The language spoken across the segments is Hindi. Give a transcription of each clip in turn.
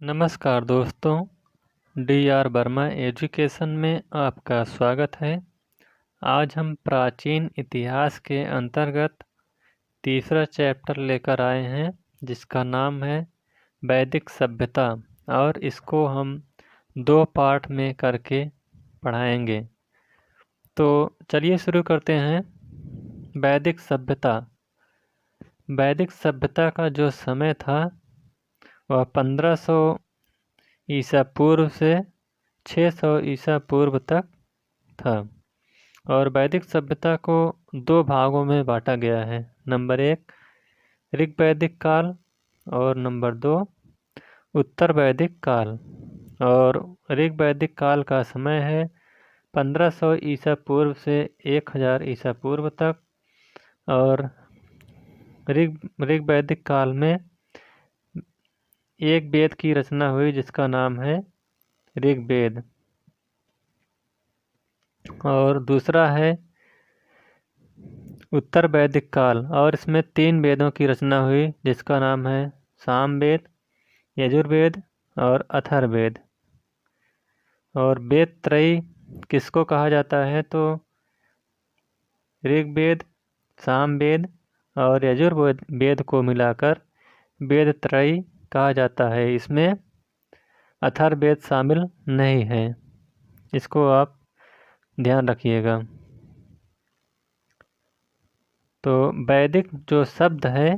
नमस्कार दोस्तों, डी.आर. वर्मा एजुकेशन में आपका स्वागत है। आज हम प्राचीन इतिहास के अंतर्गत तीसरा चैप्टर लेकर आए हैं, जिसका नाम है वैदिक सभ्यता, और इसको हम 2 पार्ट में करके पढ़ाएंगे। तो चलिए शुरू करते हैं। वैदिक सभ्यता। वैदिक सभ्यता का जो समय था वह 1500 ईसा पूर्व से 600 ईसा पूर्व तक था। और वैदिक सभ्यता को 2 भागों में बांटा गया है। नंबर 1 ऋग्वैदिक काल और नंबर 2 उत्तर वैदिक काल। और ऋग्वैदिक काल का समय है 1500 ईसा पूर्व से 1000 ईसा पूर्व तक। और ऋग्वैदिक काल में एक वेद की रचना हुई जिसका नाम है ऋग्वेद। और दूसरा है उत्तर वैदिक काल, और इसमें 3 वेदों की रचना हुई जिसका नाम है सामवेद, यजुर्वेद और अथर्ववेद। और वेद त्रयी किसको कहा जाता है तो ऋग्वेद, सामवेद और यजुर्वेद को मिलाकर वेद त्रयी कहा जाता है। इसमें अथर्ववेद शामिल नहीं है, इसको आप ध्यान रखिएगा। तो वैदिक जो शब्द है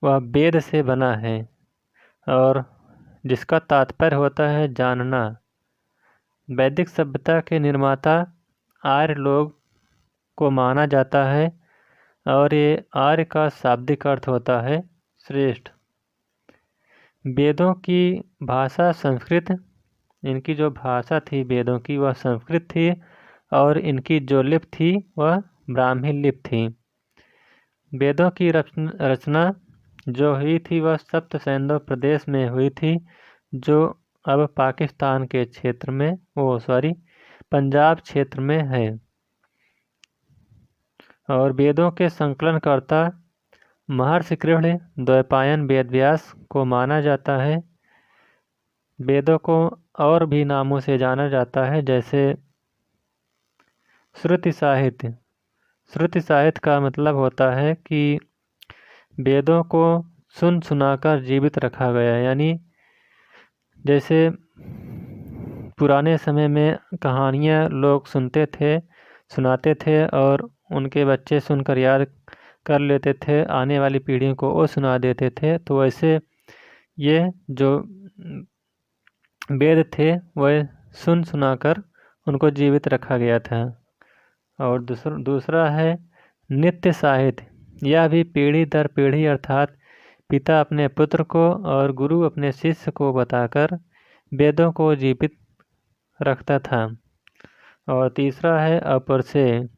वह वेद से बना है और जिसका तात्पर्य होता है जानना। वैदिक सभ्यता के निर्माता आर्य लोग को माना जाता है, और ये आर्य का शाब्दिक अर्थ होता है श्रेष्ठ। वेदों की भाषा संस्कृत, इनकी जो भाषा थी वेदों की वह संस्कृत थी, और इनकी जो लिपि थी वह ब्राह्मी लिपि थी। वेदों की रचना जो हुई थी वह सप्त सैंधव प्रदेश में हुई थी, जो अब पाकिस्तान के क्षेत्र में पंजाब क्षेत्र में है। और वेदों के संकलनकर्ता महर्षि कृष्ण द्वैपायन वेदव्यास को माना जाता है। वेदों को और भी नामों से जाना जाता है, जैसे श्रुति साहित्य। श्रुति साहित्य का मतलब होता है कि वेदों को सुन सुनाकर जीवित रखा गया, यानी जैसे पुराने समय में कहानियाँ लोग सुनाते थे और उनके बच्चे सुनकर याद कर लेते थे, आने वाली पीढ़ियों को वो सुना देते थे। तो वैसे ये जो वेद थे वह सुन सुनाकर उनको जीवित रखा गया था। और दूसरा है नित्य साहित्य। यह भी पीढ़ी दर पीढ़ी अर्थात पिता अपने पुत्र को और गुरु अपने शिष्य को बताकर वेदों को जीवित रखता था। और तीसरा है अपरिचय,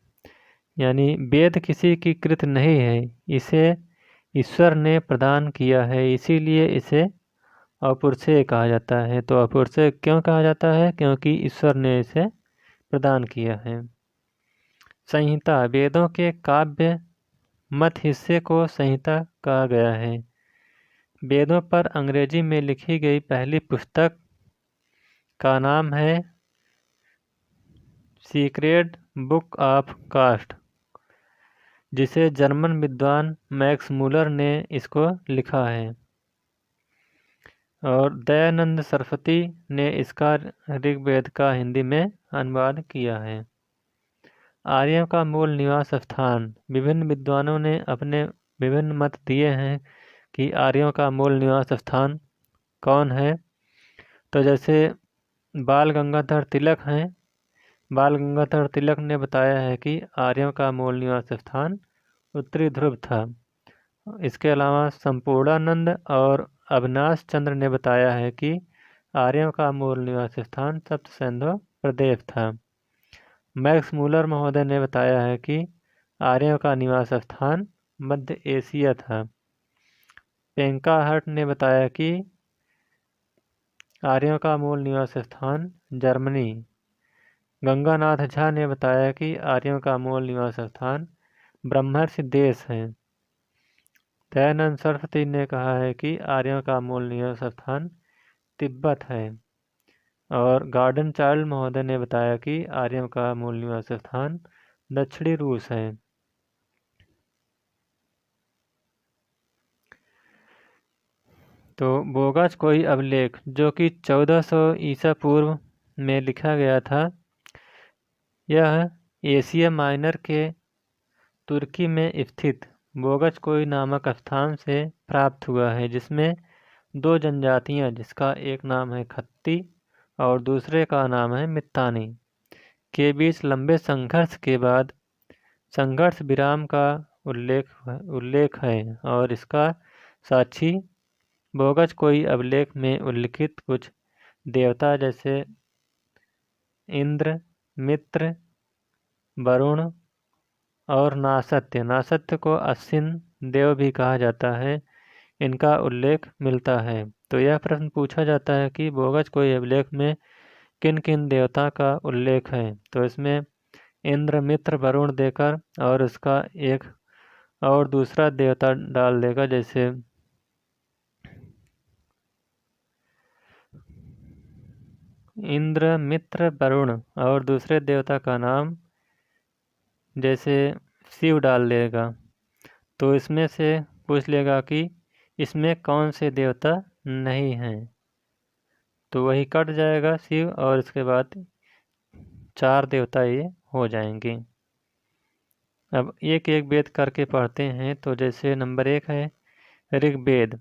यानी वेद किसी की कृत नहीं है, इसे ईश्वर ने प्रदान किया है, इसीलिए इसे अपरिचय कहा जाता है। तो अपरिचय क्यों कहा जाता है? क्योंकि ईश्वर ने इसे प्रदान किया है। संहिता, वेदों के काव्य मत हिस्से को संहिता कहा गया है। वेदों पर अंग्रेजी में लिखी गई पहली पुस्तक का नाम है सीक्रेट बुक ऑफ कास्ट, जिसे जर्मन विद्वान मैक्स मूलर ने इसको लिखा है। और दयानंद सरस्वती ने इसका ऋग्वेद का हिंदी में अनुवाद किया है। आर्यों का मूल निवास स्थान, विभिन्न विद्वानों ने अपने विभिन्न मत दिए हैं कि आर्यों का मूल निवास स्थान कौन है। तो जैसे बाल गंगाधर तिलक हैं, बाल गंगाधर तिलक ने बताया है कि आर्यों का मूल निवास स्थान उत्तरी ध्रुव था। इसके अलावा संपूर्णानंद और अविनाश चंद्र ने बताया है कि आर्यों का मूल निवास स्थान सप्त सैंधव प्रदेश था। मैक्स मूलर महोदय ने बताया है कि आर्यों का निवास स्थान मध्य एशिया था। पेंकाहर्ट ने बताया कि आर्यों का मूल निवास स्थान जर्मनी। गंगानाथ झा ने बताया कि आर्यों का मूल निवास स्थान ब्रह्मर्षि देश है। दयानंद सरस्वती ने कहा है कि आर्यों का मूल निवास स्थान तिब्बत है। और गार्डन चाइल्ड महोदय ने बताया कि आर्यों का मूल निवास स्थान दक्षिणी रूस है। तो बोगस कोई अभिलेख जो कि 1400 ईसा पूर्व में लिखा गया था, यह एशिया माइनर के तुर्की में स्थित बोगस कोई नामक स्थान से प्राप्त हुआ है, जिसमें दो जनजातियां, जिसका एक नाम है खत्ती और दूसरे का नाम है मित्तानी, के बीच लंबे संघर्ष के बाद संघर्ष विराम का उल्लेख है। और इसका साक्षी बोगस कोई अभिलेख में उल्लिखित कुछ देवता जैसे इंद्र, मित्र, वरुण और नासत्य को अश्विन देव भी कहा जाता है, इनका उल्लेख मिलता है। तो यह प्रश्न पूछा जाता है कि बोगस कोई अभिलेख में किन किन देवता का उल्लेख है। तो इसमें इंद्र, मित्र, वरुण देकर और उसका एक और दूसरा देवता डाल देगा, जैसे इंद्र, मित्र, वरुण और दूसरे देवता का नाम जैसे शिव डाल देगा। तो इसमें से पूछ लेगा कि इसमें कौन से देवता नहीं हैं, तो वही कट जाएगा शिव, और इसके बाद 4 देवता ये हो जाएंगे। अब एक एक वेद करके पढ़ते हैं। तो जैसे नंबर 1 है ऋग्वेद।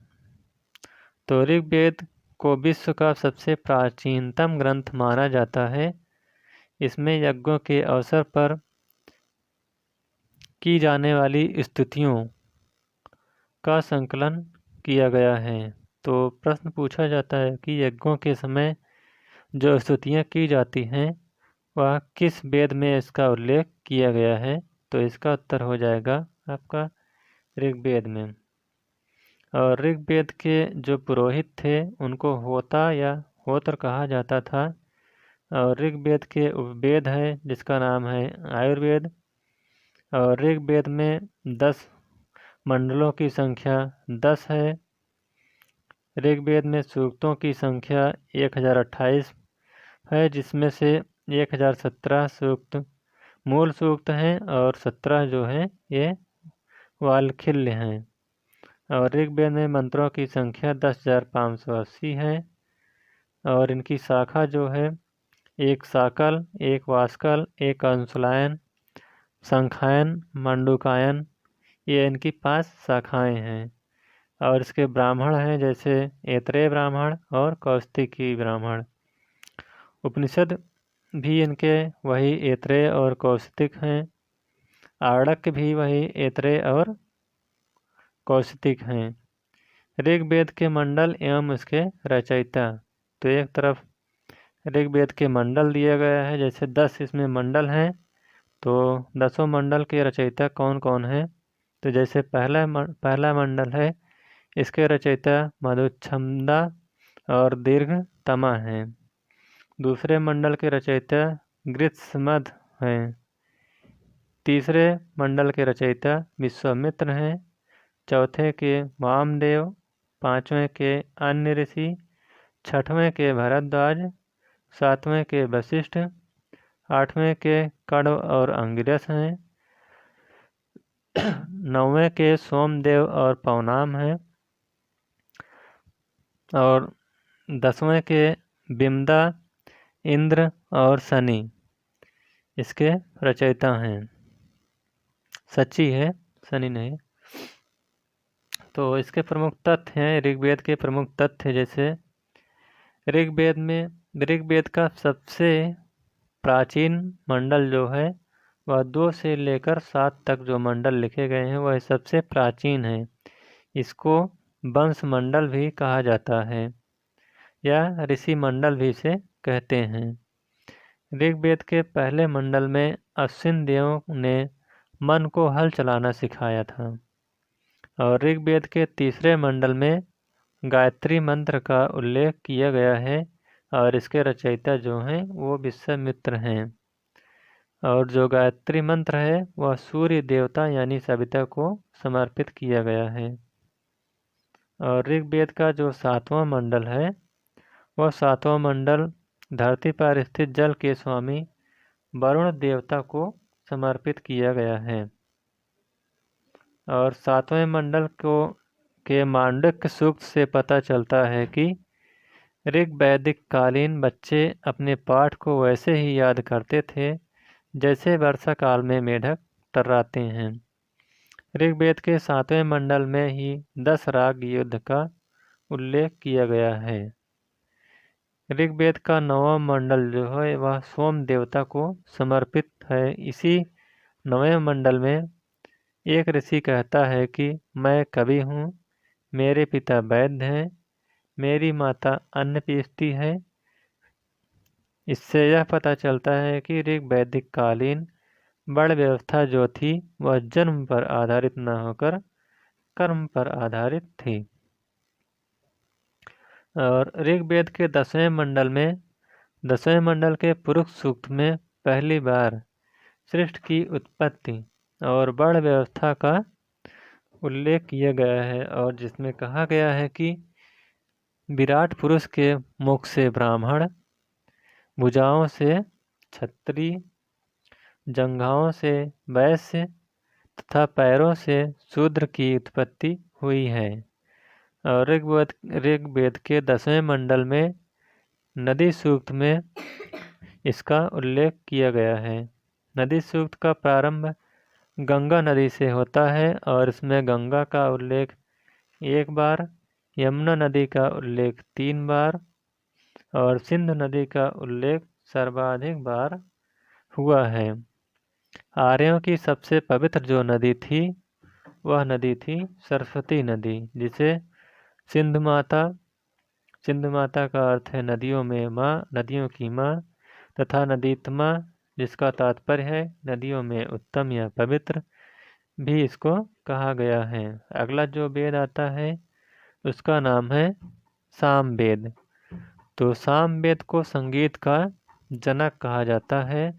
तो ऋग्वेद को विश्व का सबसे प्राचीनतम ग्रंथ माना जाता है। इसमें यज्ञों के अवसर पर की जाने वाली स्तुतियों का संकलन किया गया है। तो प्रश्न पूछा जाता है कि यज्ञों के समय जो स्तुतियाँ की जाती हैं वह किस वेद में इसका उल्लेख किया गया है। तो इसका उत्तर हो जाएगा आपका ऋग्वेद में। और ऋग्वेद के जो पुरोहित थे उनको होता या होत्र कहा जाता था। और ऋग्वेद के उपवेद है जिसका नाम है आयुर्वेद। और ऋग्वेद में 10 मंडलों की संख्या 10 है। ऋग्वेद में सूक्तों की संख्या 1028 है, जिसमें से 1017 सूक्त मूल सूक्त हैं और 17 जो हैं ये वाल्खिल्य हैं। और ऋग्वेद में मंत्रों की संख्या 10,580 है। और इनकी शाखा जो है एक साकल, एक वास्कल, एक अंशुलायन, संखायन, मंडूकायन, ये इनकी 5 शाखाएं हैं। और इसके ब्राह्मण हैं जैसे ऐतरेय ब्राह्मण और कौशिकी ब्राह्मण। उपनिषद भी इनके वही ऐतरेय और कौशिक हैं। आरण्यक भी वही ऐतरेय और कौशिक हैं। ऋग्वेद के मंडल एवं उसके रचयिता। तो एक तरफ ऋग्वेद के मंडल दिया गया है, जैसे 10 इसमें मंडल हैं। तो 10 मंडल के रचयिता कौन कौन है। तो जैसे पहला मंडल है, इसके रचयिता मधुच्छंदा और दीर्घतमा हैं। दूसरे मंडल के रचयिता गृत्समद हैं। तीसरे मंडल के रचयिता विश्वामित्र हैं। चौथे के वामदेव, पांचवें के अन्य ऋषि, छठवें के भरद्वाज, सातवें के वशिष्ठ, आठवें के कण्व और अंगिरस हैं, नौवें के सोमदेव और पवनाम हैं, और 10वें के बिमदा, इंद्र और शनि इसके रचयिता हैं। सची है, शनि नहीं। तो इसके प्रमुख तथ्य हैं, ऋग्वेद के प्रमुख तथ्य जैसे ऋग्वेद का सबसे प्राचीन मंडल जो है वह 2 से लेकर 7 तक जो मंडल लिखे गए हैं वह सबसे प्राचीन है। इसको वंश मंडल भी कहा जाता है या ऋषि मंडल भी इसे कहते हैं। ऋग्वेद के पहले मंडल में अश्विन देवों ने मन को हल चलाना सिखाया था। और ऋग्वेद के तीसरे मंडल में गायत्री मंत्र का उल्लेख किया गया है और इसके रचयिता जो हैं वो विश्वामित्र हैं। और जो गायत्री मंत्र है वह सूर्य देवता यानी सविता को समर्पित किया गया है। और ऋग्वेद का जो 7वां मंडल है वह सातवां मंडल धरती पर स्थित जल के स्वामी वरुण देवता को समर्पित किया गया है। और सातवें मंडल के मांडुक्य सूक्त से पता चलता है कि ऋग वैदिक कालीन बच्चे अपने पाठ को वैसे ही याद करते थे जैसे वर्षा काल में मेढक टर्राते हैं। ऋग्वेद के सातवें मंडल में ही 10 राग युद्ध का उल्लेख किया गया है। ऋग्वेद का 9वां मंडल जो है वह सोम देवता को समर्पित है। इसी 9वें मंडल में एक ऋषि कहता है कि मैं कवि हूँ, मेरे पिता वैद्य हैं, मेरी माता अन्न पीसती है। इससे यह पता चलता है कि ऋग वैदिक कालीन वर्ण व्यवस्था जो थी वह जन्म पर आधारित न होकर कर्म पर आधारित थी। और ऋग्वेद के 10वें मंडल के पुरुष सूक्त में पहली बार सृष्टि की उत्पत्ति और वर्ण व्यवस्था का उल्लेख किया गया है, और जिसमें कहा गया है कि विराट पुरुष के मुख से ब्राह्मण, भुजाओं से क्षत्रिय, जंघाओं से वैश्य तथा पैरों से शूद्र की उत्पत्ति हुई है। और ऋग्वेद के 10वें मंडल में नदी सूक्त में इसका उल्लेख किया गया है। नदी सूक्त का प्रारंभ गंगा नदी से होता है और इसमें गंगा का उल्लेख 1 बार, यमुना नदी का उल्लेख 3 बार और सिंध नदी का उल्लेख सर्वाधिक बार हुआ है। आर्यों की सबसे पवित्र जो नदी थी वह नदी थी सरस्वती नदी, जिसे सिंध माता का अर्थ है नदियों में माँ, नदियों की माँ, तथा नदीत्मा जिसका तात्पर्य है नदियों में उत्तम या पवित्र भी इसको कहा गया है। अगला जो वेद आता है उसका नाम है सामवेद। तो सामवेद को संगीत का जनक कहा जाता है।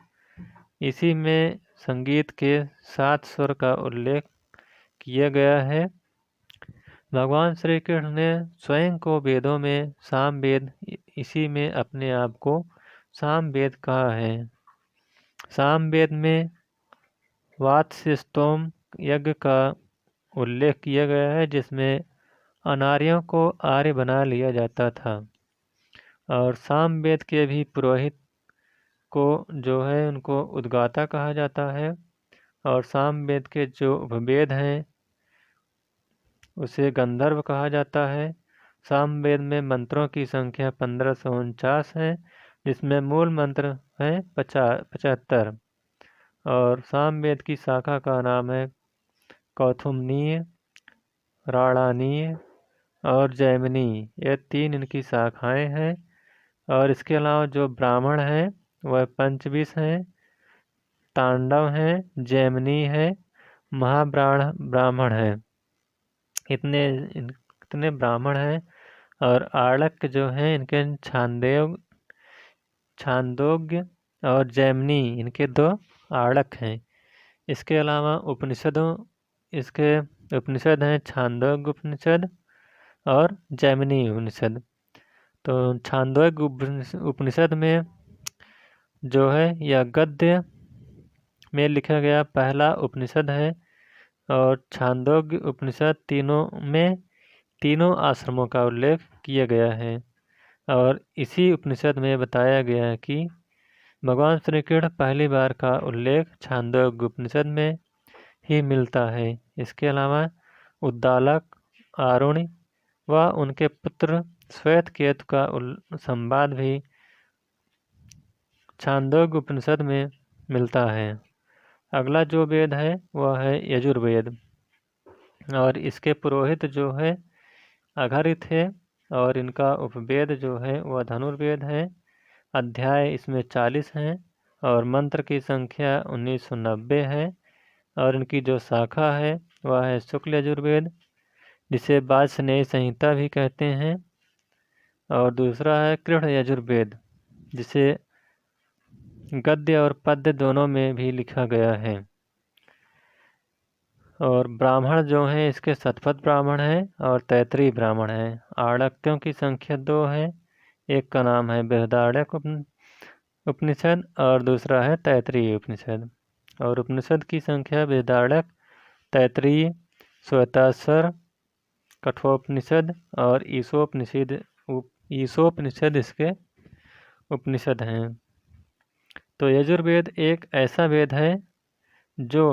इसी में संगीत के 7 स्वर का उल्लेख किया गया है। भगवान श्री कृष्ण ने स्वयं को वेदों में सामवेद, इसी में अपने आप को सामवेद कहा है। सामवेद में वात्स्य स्तोम यज्ञ का उल्लेख किया गया है, जिसमें अनार्यों को आर्य बना लिया जाता था। और सामवेद के भी पुरोहित को जो है उनको उद्गाता कहा जाता है। और सामवेद के जो उपवेद हैं उसे गंधर्व कहा जाता है। सामवेद में मंत्रों की संख्या 1549 है, जिसमें मूल मंत्र हैं 75। और सामवेद की शाखा का नाम है कौथुमनीय, राणानीय और जैमिनी, ये 3 इनकी शाखाएं हैं। और इसके अलावा जो ब्राह्मण हैं वह पंचविश हैं, तांडव हैं, जैमिनी है, ब्राह्मण है। इतने ब्राह्मण हैं। और आड़क जो हैं इनके छांदोग्य और जैमिनी इनके 2 आड़क हैं। इसके अलावा इसके उपनिषद हैं छांदोग्य उपनिषद और जैमिनी उपनिषद। तो छांदोग्य उपनिषद में जो है यह गद्य में लिखा गया पहला उपनिषद है। और छांदोग्य उपनिषद तीनों आश्रमों का उल्लेख किया गया है। और इसी उपनिषद में बताया गया है कि भगवान श्री कृष्ण पहली बार का उल्लेख छांदोग्य उपनिषद में ही मिलता है। इसके अलावा उद्दालक, आरुणि व उनके पुत्र श्वेतकेतु का संवाद भी छांदोग्य उपनिषद में मिलता है। अगला जो वेद है वह है यजुर्वेद। और इसके पुरोहित जो है अघरी थे। और इनका उपवेद जो है वह धनुर्वेद है। अध्याय इसमें 40 हैं और मंत्र की संख्या 1990 है। और इनकी जो शाखा है वह है शुक्ल यजुर्वेद, जिसे वाजस्नेयी संहिता भी कहते हैं। और दूसरा है कृष्ण यजुर्वेद, जिसे गद्य और पद्य दोनों में भी लिखा गया है। और ब्राह्मण जो हैं इसके शतपथ ब्राह्मण हैं और तैतरीय ब्राह्मण हैं। आड़क्यों की संख्या 2 है। एक का नाम है बृहदारण्यक उपनिषद और दूसरा है तैत्तिरीय उपनिषद। और उपनिषद की संख्या बृहदारण्यक, तैत्तिरीय, श्वेताश्वर, कठोपनिषद और ईशोपनिषद इसके उपनिषद हैं। तो यजुर्वेद एक ऐसा वेद है जो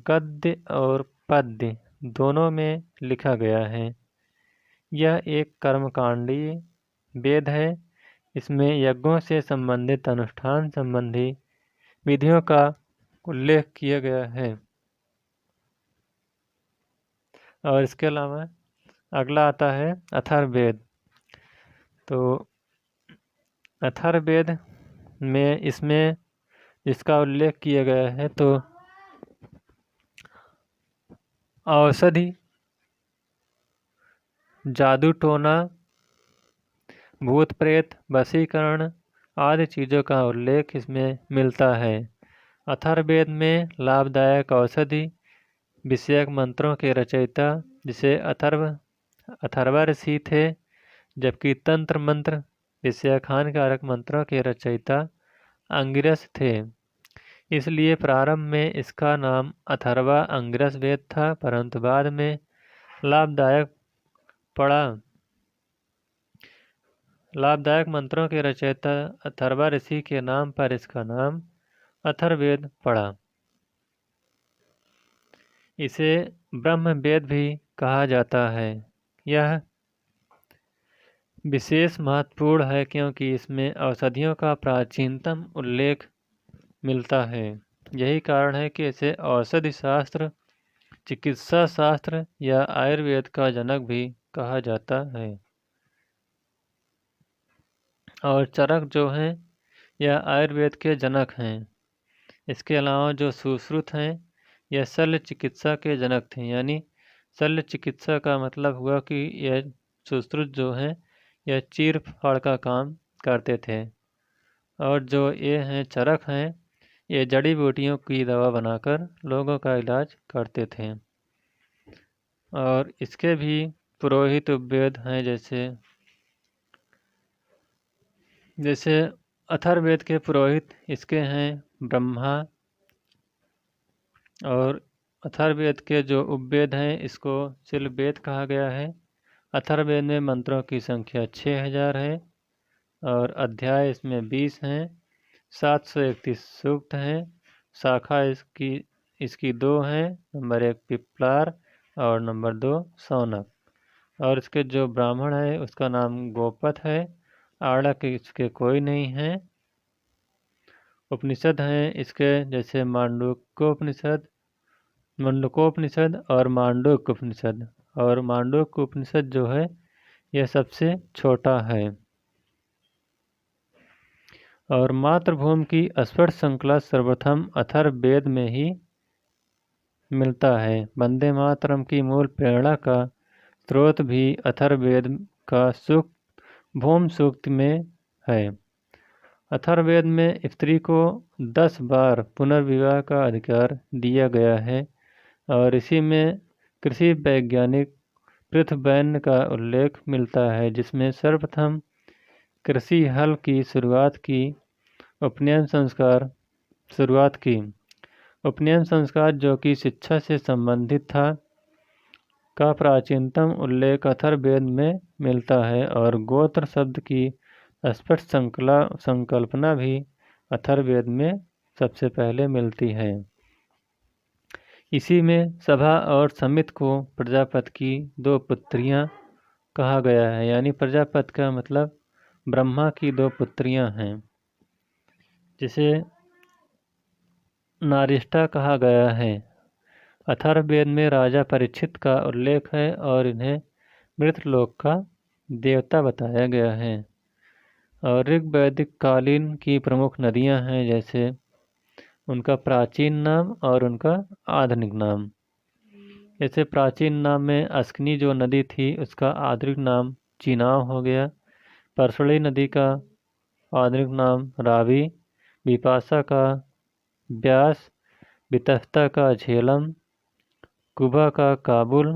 गद्य और पद्य दोनों में लिखा गया है। यह एक कर्मकांडीय वेद है। इसमें यज्ञों से संबंधित अनुष्ठान संबंधी विधियों का उल्लेख किया गया है। और इसके अलावा अगला आता है अथर्ववेद। तो अथर्ववेद में इसमें इसका उल्लेख किया गया है तो औषधि, जादू टोना, भूत प्रेत, वशीकरण आदि चीज़ों का उल्लेख इसमें मिलता है। अथर्ववेद में लाभदायक औषधि विषयक मंत्रों के रचयिता जिसे अथर्वा ऋषि थे, जबकि तंत्र मंत्र विषयक हानिकारक मंत्रों के रचयिता अंगिरस थे। इसलिए प्रारंभ में इसका नाम अथर्वा अंगिरस वेद था, परंतु बाद में लाभदायक मंत्रों के रचयिता अथर्वा ऋषि के नाम पर इसका नाम अथर्ववेद पड़ा। इसे ब्रह्मवेद भी कहा जाता है। यह विशेष महत्वपूर्ण है क्योंकि इसमें औषधियों का प्राचीनतम उल्लेख मिलता है। यही कारण है कि इसे औषधि शास्त्र, चिकित्सा शास्त्र या आयुर्वेद का जनक भी कहा जाता है। और चरक जो हैं यह आयुर्वेद के जनक हैं। इसके अलावा जो सुश्रुत हैं यह शल्य चिकित्सा के जनक थे। यानी शल्य चिकित्सा का मतलब हुआ कि यह सुश्रुत जो हैं यह चीर फाड़ का काम करते थे। और जो ये हैं चरक हैं ये जड़ी बूटियों की दवा बनाकर लोगों का इलाज करते थे। और इसके भी पुरोहित उपवेद हैं, जैसे अथर्ववेद के पुरोहित इसके हैं ब्रह्मा। और अथर्ववेद के जो उपवेद हैं इसको शिल्पवेद कहा गया है। अथर्ववेद में मंत्रों की संख्या 6000 है और अध्याय इसमें 20 हैं। 731 सूक्त हैं। शाखा इसकी 2 हैं, नंबर 1 पिपलार और नंबर 2 सौनक। और इसके जो ब्राह्मण है उसका नाम गोपथ है। आड़क इसके कोई नहीं है। उपनिषद हैं इसके जैसे मंडूकोपनिषद और मांडूक्य उपनिषद। और मांडूक्य उपनिषद जो है यह सबसे छोटा है। और मातृभूमि की स्फुट श्रृंखला सर्वप्रथम अथर्ववेद में ही मिलता है। वंदे मातरम की मूल प्रेरणा का स्रोत भी अथर्ववेद का भूम सूक्त में है। अथर्ववेद में स्त्री को 10 बार पुनर्विवाह का अधिकार दिया गया है। और इसी में कृषि वैज्ञानिक पृथ्वैन्य का उल्लेख मिलता है, जिसमें सर्वप्रथम कृषि हल की शुरुआत की। उपनयन संस्कार जो कि शिक्षा से संबंधित था का प्राचीनतम उल्लेख अथर्ववेद में मिलता है। और गोत्र शब्द की स्पष्ट संकल्पना भी अथर्ववेद में सबसे पहले मिलती है। इसी में सभा और समित को प्रजापति की 2 पुत्रियां कहा गया है। यानी प्रजापति का मतलब ब्रह्मा की 2 पुत्रियां हैं, जिसे नारिष्ठा कहा गया है। अथर्ववेद में राजा परीक्षित का उल्लेख है और इन्हें मृतलोक का देवता बताया गया है। और ऋग्वैदिक कालीन की प्रमुख नदियां हैं, जैसे उनका प्राचीन नाम और उनका आधुनिक नाम। जैसे प्राचीन नाम में अस्कनी जो नदी थी उसका आधुनिक नाम चिनाव हो गया। परसड़ी नदी का आधुनिक नाम रावी, विपाशा का ब्यास, वितस्ता का झेलम, कुबा का काबुल,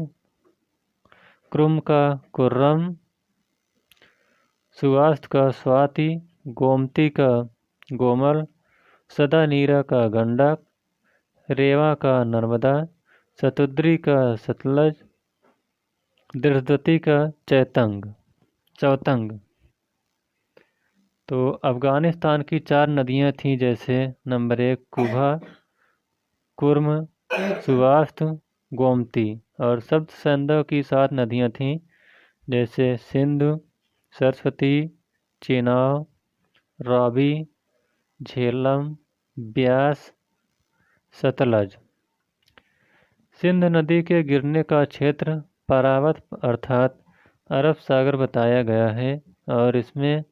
क्रुम का कुर्रम, सुवास्त का स्वाति, गोमती का गोमल, सदानीरा का गंडक, रेवा का नर्मदा, शतुद्री का सतलज, दृढ़दती का चौतंग। तो अफ़गानिस्तान की 4 नदियाँ थीं, जैसे नंबर 1 कुभा, कुर्म, सुवास्त, गोमती। और सप्त सिंधु की 7 नदियाँ थीं, जैसे सिंधु, सरस्वती, चेनाब, रावी, झेलम, ब्यास, सतलज। सिंध नदी के गिरने का क्षेत्र पारावत अर्थात अरब सागर बताया गया है, और इसमें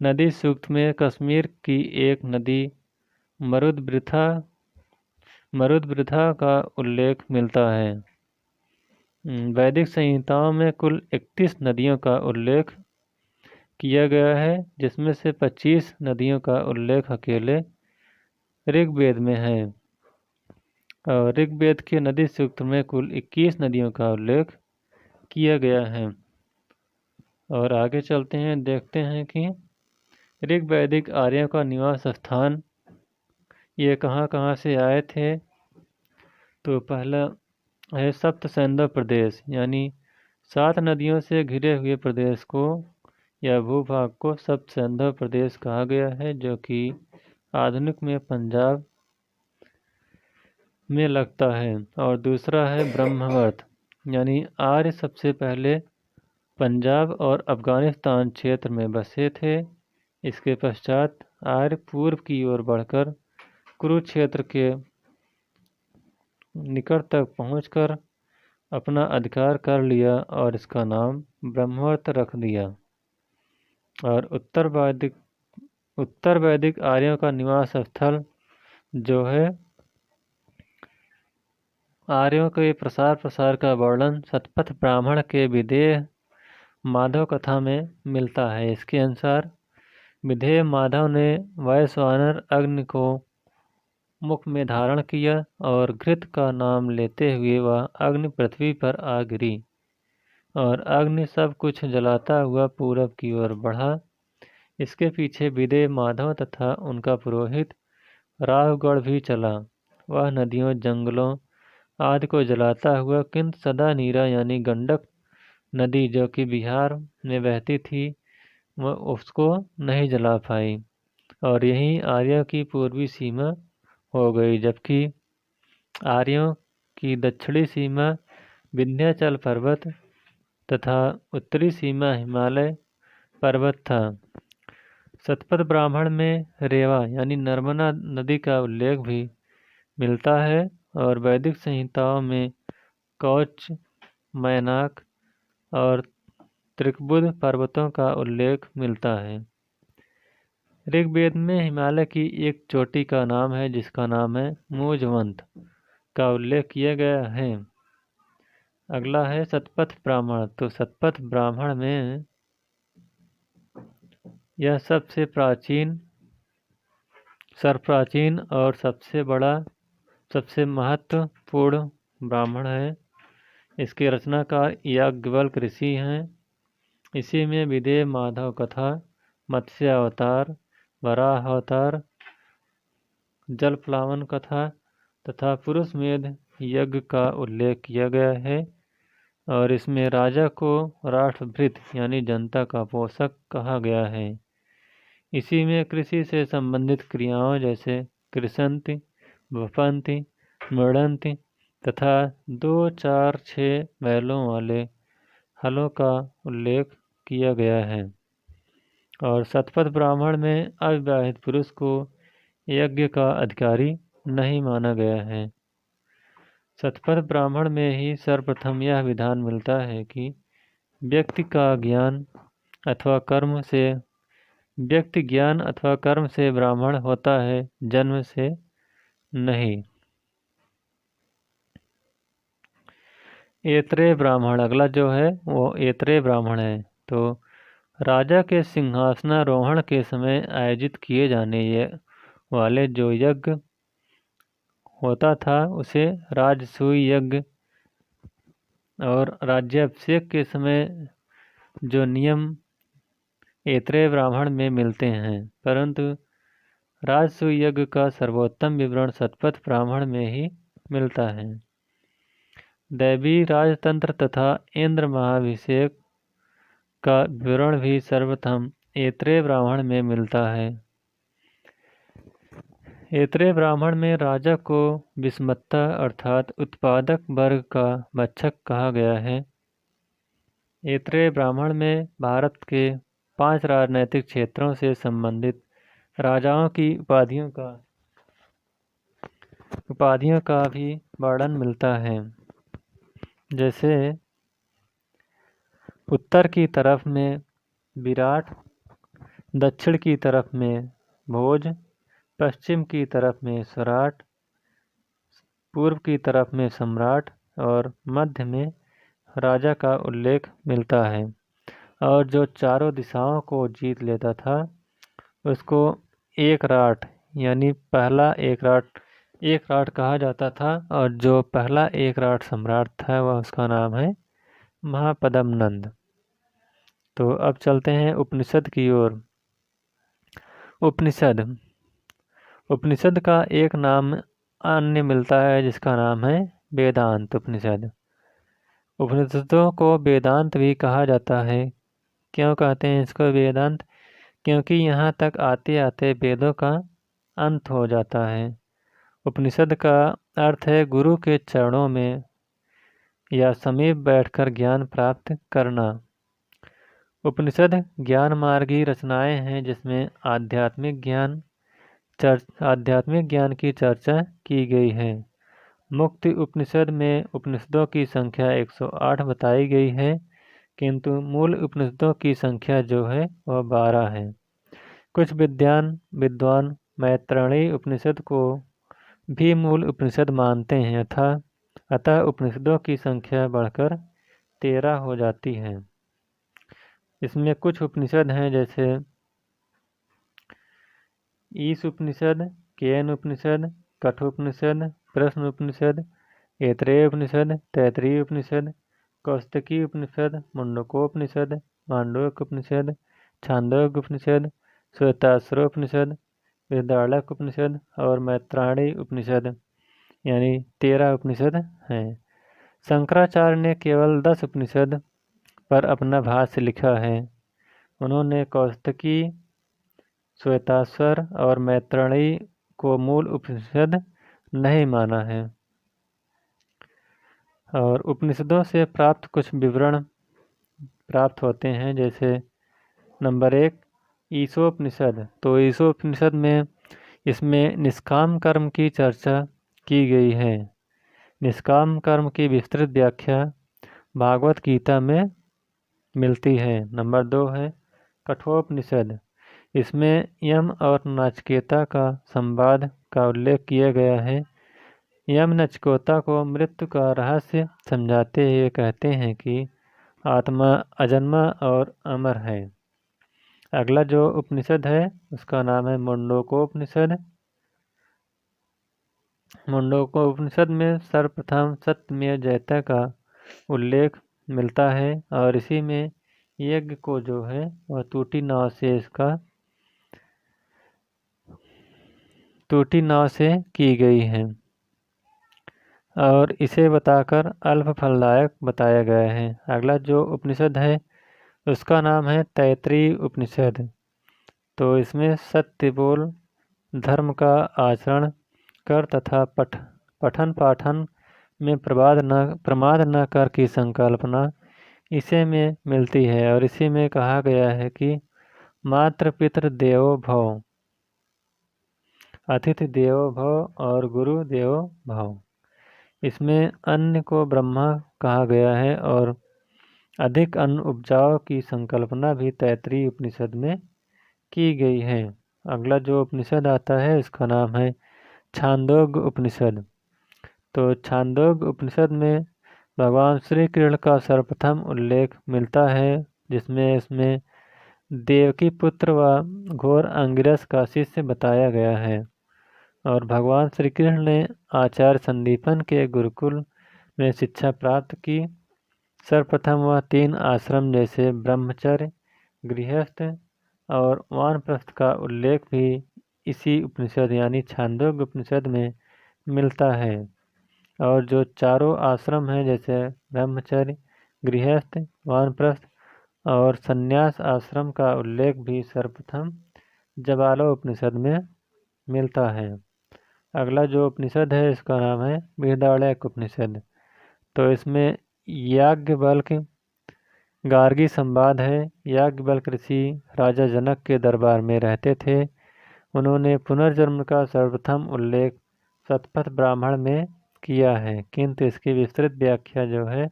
नदी सूक्त में कश्मीर की एक नदी मरुद्वृथा का उल्लेख मिलता है। वैदिक संहिताओं में कुल 31 नदियों का उल्लेख किया गया है, जिसमें से 25 नदियों का उल्लेख अकेले ऋग्वेद में है, और ऋग्वेद के नदी सूक्त में कुल 21 नदियों का उल्लेख किया गया है। और आगे चलते हैं, देखते हैं कि ऋग्वैदिक आर्यों का निवास स्थान ये कहाँ से आए थे। तो पहला है सप्त सिंधु प्रदेश, यानी 7 नदियों से घिरे हुए प्रदेश को या भूभाग को सप्त सिंधु प्रदेश कहा गया है, जो कि आधुनिक में पंजाब में लगता है। और दूसरा है ब्रह्मवर्त, यानी आर्य सबसे पहले पंजाब और अफ़गानिस्तान क्षेत्र में बसे थे। इसके पश्चात आर्य पूर्व की ओर बढ़कर कुरुक्षेत्र के निकट तक पहुंचकर अपना अधिकार कर लिया और इसका नाम ब्रह्मवर्त रख दिया। और उत्तर वैदिक आर्यों का निवास स्थल जो है, आर्यों के प्रसार का वर्णन शतपथ ब्राह्मण के विदेह माधव कथा में मिलता है। इसके अनुसार विदेह माधव ने वैश्वानर अग्नि को मुख में धारण किया और घृत का नाम लेते हुए वह अग्नि पृथ्वी पर आ गिरी, और अग्नि सब कुछ जलाता हुआ पूरब की ओर बढ़ा। इसके पीछे विदेह माधव तथा उनका पुरोहित राहुगढ़ भी चला। वह नदियों, जंगलों आदि को जलाता हुआ, किंतु सदा नीरा यानी गंडक नदी जो कि बिहार में बहती थी, वह उसको नहीं जला पाई, और यही आर्यों की पूर्वी सीमा हो गई, जबकि आर्यों की दक्षिणी सीमा विंध्याचल पर्वत तथा उत्तरी सीमा हिमालय पर्वत था। शतपथ ब्राह्मण में रेवा यानी नर्मदा नदी का उल्लेख भी मिलता है, और वैदिक संहिताओं में कौच, मैनाक और त्रिकबुध पर्वतों का उल्लेख मिलता है। ऋग्वेद में हिमालय की एक चोटी का नाम है, जिसका नाम है मूजवंत, का उल्लेख किया गया है। अगला है शतपथ ब्राह्मण। तो शतपथ ब्राह्मण में यह सबसे सर्वप्राचीन और सबसे बड़ा, सबसे महत्वपूर्ण ब्राह्मण है। इसके रचनाकार याज्ञवल्क्य ऋषि हैं। इसी में विदेह माधव कथा, मत्स्य अवतार, वराह अवतार, जल प्लावन कथा तथा पुरुष मेध यज्ञ का उल्लेख किया गया है, और इसमें राजा को राष्ट्रभृत यानी जनता का पोषक कहा गया है। इसी में कृषि से संबंधित क्रियाओं जैसे कृषन्ति, वपन्ति, मृडन्ति तथा 2, 4, 6 बैलों वाले हलों का उल्लेख किया गया है। और शतपथ ब्राह्मण में अविवाहित पुरुष को यज्ञ का अधिकारी नहीं माना गया है। शतपथ ब्राह्मण में ही सर्वप्रथम यह विधान मिलता है कि व्यक्ति ज्ञान अथवा कर्म से ब्राह्मण होता है, जन्म से नहीं। ऐत्रेय ब्राह्मण अगला जो है वो ऐत्रेय ब्राह्मण है। तो राजा के सिंहासनारोहण के समय आयोजित किए जाने वाले जो यज्ञ होता था उसे राजसूय यज्ञ, और राज्याभिषेक के समय जो नियम ऐत्रेय ब्राह्मण में मिलते हैं, परंतु राजसूय यज्ञ का सर्वोत्तम विवरण शतपथ ब्राह्मण में ही मिलता है। दैवी राजतंत्र तथा इंद्र महाभिषेक का विवरण भी सर्वप्रथम ऐत्रेय ब्राह्मण में मिलता है। ऐत्रेय ब्राह्मण में राजा को विस्मत्ता अर्थात उत्पादक वर्ग का भक्षक कहा गया है। ऐत्रेय ब्राह्मण में भारत के 5 राजनैतिक क्षेत्रों से संबंधित राजाओं की उपाधियों का भी वर्णन मिलता है। जैसे उत्तर की तरफ में विराट, दक्षिण की तरफ में भोज, पश्चिम की तरफ में स्वराट, पूर्व की तरफ में सम्राट और मध्य में राजा का उल्लेख मिलता है। और जो चारों दिशाओं को जीत लेता था उसको एक राट यानी पहला एक राट कहा जाता था। और जो पहला एक राट सम्राट था वह उसका नाम है महापद्मनंद। तो अब चलते हैं उपनिषद की ओर। उपनिषद का एक नाम अन्य मिलता है जिसका नाम है वेदांत उपनिषद। उपनिषदों को वेदांत भी कहा जाता है। क्यों कहते हैं इसको वेदांत? क्योंकि यहाँ तक आते आते वेदों का अंत हो जाता है। उपनिषद का अर्थ है गुरु के चरणों में या समीप बैठकर ज्ञान प्राप्त करना। उपनिषद ज्ञान मार्गी रचनाएं हैं जिसमें आध्यात्मिक ज्ञान की चर्चा की गई है। मुक्ति उपनिषद में उपनिषदों की संख्या 108 बताई गई है, किंतु मूल उपनिषदों की संख्या जो है वह 12 है। कुछ विद्वान मैत्रेयी उपनिषद को भी मूल उपनिषद मानते हैं अतः उपनिषदों की संख्या बढ़कर 13 हो जाती है। इसमें कुछ उपनिषद हैं जैसे ईश उपनिषद, केन उपनिषद, कठोपनिषद, प्रश्न उपनिषद, ऐत्रेय उपनिषद, तैत्तिरीय उपनिषद, कौस्तुकी उपनिषद, मुंडकोपनिषद, मांडूक्य उपनिषद, छांदोग्य उपनिषद, श्वेताश्वरोपनिषद, बृहदारण्यक उपनिषद और मैत्रायणी उपनिषद यानी 13 उपनिषद हैं। शंकराचार्य ने केवल 10 उपनिषद पर अपना भाष्य लिखा है। उन्होंने कौस्तुकी, श्वेताश्वर और मैत्रायणी को मूल उपनिषद नहीं माना है। और उपनिषदों से प्राप्त कुछ विवरण प्राप्त होते हैं जैसे नंबर 1 ईशोपनिषद। तो ईशोपनिषद में इसमें निष्काम कर्म की चर्चा की गई है। निष्काम कर्म की विस्तृत व्याख्या भागवत गीता में मिलती है। नंबर 2 है कठोपनिषद। इसमें यम और नचिकेता का संवाद का उल्लेख किया गया है। यम नचिकेता को मृत्यु का रहस्य समझाते हुए कहते हैं कि आत्मा अजन्मा और अमर है। अगला जो उपनिषद है उसका नाम है मुंडकोपनिषद। मुंडकोपनिषद में सर्वप्रथम सत्यमेव जयते का उल्लेख मिलता है और इसी में यज्ञ को जो है वह टूटी नाव से की गई है और इसे बताकर अल्प फलदायक बताया गया है। अगला जो उपनिषद है उसका नाम है तैत्तिरीय उपनिषद। तो इसमें सत्य बोल, धर्म का आचरण कर तथा पठन पाठन में प्रमाद न कर की संकल्पना इसे में मिलती है और इसी में कहा गया है कि मातृ पितृ देवो भव, अतिथि देवो भव और गुरु देवो भव। इसमें अन्न को ब्रह्मा कहा गया है और अधिक अन्न उपजाओ की संकल्पना भी तैत्तिरीय उपनिषद में की गई है। अगला जो उपनिषद आता है इसका नाम है छांदोग्य उपनिषद। तो छांदोग्य उपनिषद में भगवान श्री कृष्ण का सर्वप्रथम उल्लेख मिलता है जिसमें इसमें देवकी पुत्र व घोर अंगिरस का शिष्य बताया गया है। और भगवान श्री कृष्ण ने आचार्य संदीपन के गुरुकुल में शिक्षा प्राप्त की। सर्वप्रथम वह 3 आश्रम जैसे ब्रह्मचर्य, गृहस्थ और वानप्रस्थ का उल्लेख भी इसी उपनिषद यानी छांदोग्य उपनिषद में मिलता है। और जो चारों आश्रम हैं जैसे ब्रह्मचर्य, गृहस्थ, वानप्रस्थ और संन्यास आश्रम का उल्लेख भी सर्वप्रथम जबालो उपनिषद में मिलता है। अगला जो उपनिषद है इसका नाम है बृहदारण्यक उपनिषद। तो इसमें याज्ञवल्क्य गार्गी संवाद है। याज्ञवल्क्य ऋषि राजा जनक के दरबार में रहते थे। उन्होंने पुनर्जन्म का सर्वप्रथम उल्लेख शतपथ ब्राह्मण में किया है, किंतु इसकी विस्तृत व्याख्या जो है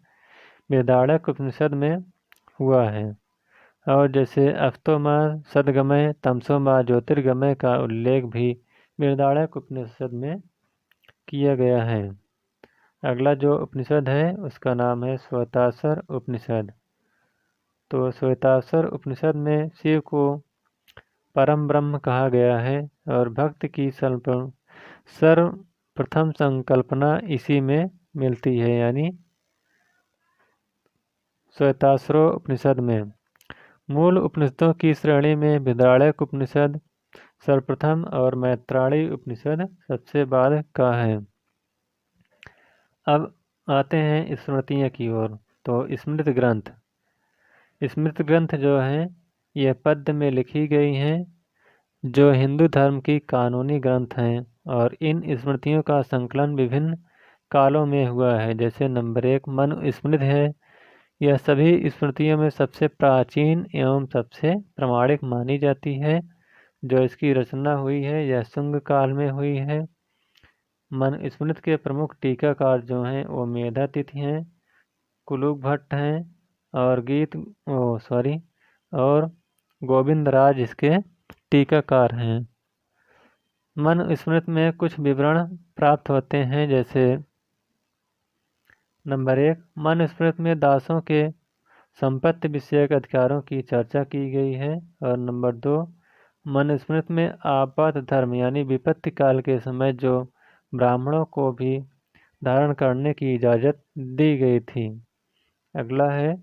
बृहदारण्यक उपनिषद में हुआ है। और जैसे अस्तोमा सद्गमय तमसोमा ज्योतिर्गमय का उल्लेख भी बृहदारण्यक उपनिषद में किया गया है। अगला जो उपनिषद है उसका नाम है श्वेताश्वर उपनिषद। तो श्वेताश्वर उपनिषद में शिव को परम ब्रह्म कहा गया है और भक्त की सर्वप्रथम संकल्पना इसी में मिलती है, यानी श्वेताश्वर उपनिषद में। मूल उपनिषदों की श्रेणी में बृहदारण्यक उपनिषद सर्वप्रथम और मैत्रायणी उपनिषद सबसे बाद का है। अब आते हैं स्मृतियों की ओर। तो स्मृति ग्रंथ जो हैं यह पद्य में लिखी गई हैं, जो हिंदू धर्म की कानूनी ग्रंथ हैं। और इन स्मृतियों का संकलन विभिन्न कालों में हुआ है। जैसे नंबर 1 मनुस्मृति है। यह सभी स्मृतियों में सबसे प्राचीन एवं सबसे प्रामाणिक मानी जाती है। जो इसकी रचना हुई है यह शुंग काल में हुई है। मनुस्मृति के प्रमुख टीकाकार जो हैं वो मेधातिथि हैं, कुलुग भट्ट हैं और और गोविंदराज इसके टीकाकार हैं। मनुस्मृति में कुछ विवरण प्राप्त होते हैं। जैसे नंबर 1 मनुस्मृति में दासों के संपत्ति विषयक अधिकारों की चर्चा की गई है। और नंबर 2 मनुस्मृति में आपात धर्म यानी विपत्ति काल के समय जो ब्राह्मणों को भी धारण करने की इजाज़त दी गई थी। अगला है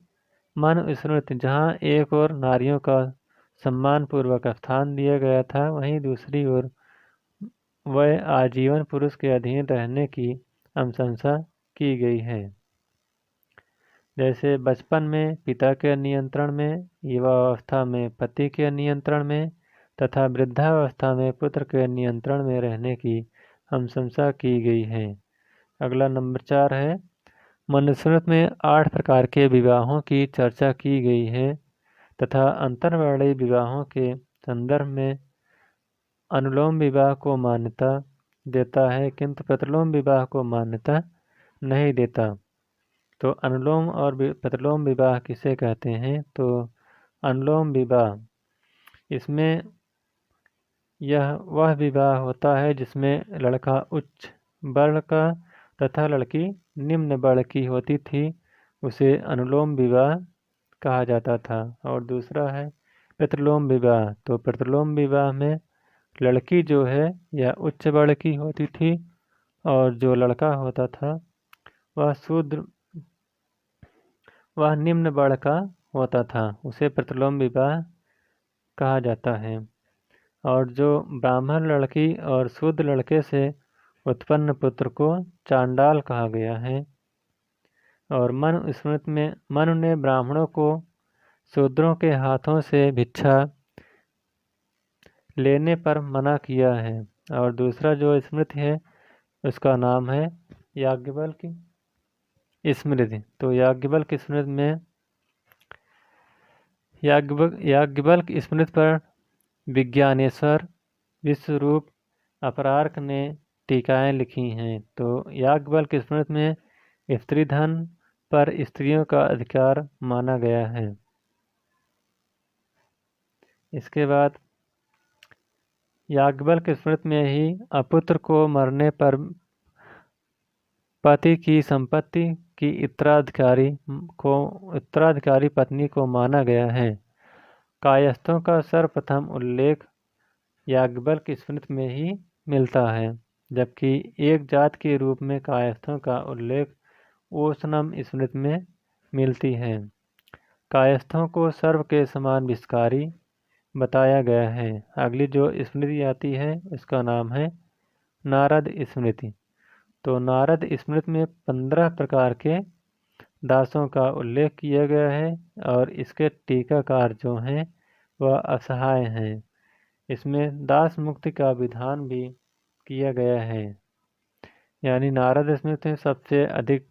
मनुस्मृति जहाँ एक ओर नारियों का सम्मानपूर्वक स्थान दिया गया था, वहीं दूसरी ओर वह आजीवन पुरुष के अधीन रहने की अनुशंसा की गई है। जैसे बचपन में पिता के नियंत्रण में, युवावस्था में पति के नियंत्रण में तथा वृद्धावस्था में पुत्र के नियंत्रण में रहने की अनुशंसा की गई है। अगला नंबर 4 है मनुस्मृति में 8 प्रकार के विवाहों की चर्चा की गई है तथा अंतर्वर्णीय विवाहों के संदर्भ में अनुलोम विवाह को मान्यता देता है, किंतु प्रतिलोम विवाह को मान्यता नहीं देता। तो अनुलोम और प्रतिलोम विवाह किसे कहते हैं? तो अनुलोम विवाह इसमें यह वह विवाह होता है जिसमें लड़का उच्च वर्ण का तथा लड़की निम्न वर्ण की होती थी, उसे अनुलोम विवाह कहा जाता था। और दूसरा है प्रतिलोम विवाह। तो प्रतिलोम विवाह में लड़की जो है यह उच्च वर्ण की होती थी और जो लड़का होता था वह निम्न वर्ण का होता था, उसे प्रतिलोम विवाह कहा जाता है। और जो ब्राह्मण लड़की और शूद्र लड़के से उत्पन्न पुत्र को चांडाल कहा गया है। और मनुस्मृति में मनु ने ब्राह्मणों को शूद्रों के हाथों से भिक्षा लेने पर मना किया है। और दूसरा जो स्मृति है उसका नाम है याज्ञवल्क्य स्मृति। तो याज्ञवल्क्य स्मृति में याज्ञवल्क्य स्मृति पर विज्ञानेश्वर, विश्वरूप, अपरार्क ने टीकाएँ लिखी हैं। तो याज्ञवल्क्य स्मृति में स्त्री धन पर स्त्रियों का अधिकार माना गया है। इसके बाद याज्ञवल्क्य स्मृति में ही अपुत्र को मरने पर पति की संपत्ति की उत्तराधिकारी पत्नी को माना गया है। कायस्थों का सर्वप्रथम उल्लेख याज्ञवल्क्य स्मृति में ही मिलता है, जबकि एक जात के रूप में कायस्थों का उल्लेख ओशनम स्मृति में मिलती है। कायस्थों को सर्व के समान विषकारी बताया गया है। अगली जो स्मृति आती है उसका नाम है नारद स्मृति। तो नारद स्मृति में 15 प्रकार के दासों का उल्लेख किया गया है और इसके टीकाकार जो हैं वह असहाय हैं। इसमें दास मुक्ति का विधान भी किया गया है। यानी नारद स्मृति में सबसे अधिक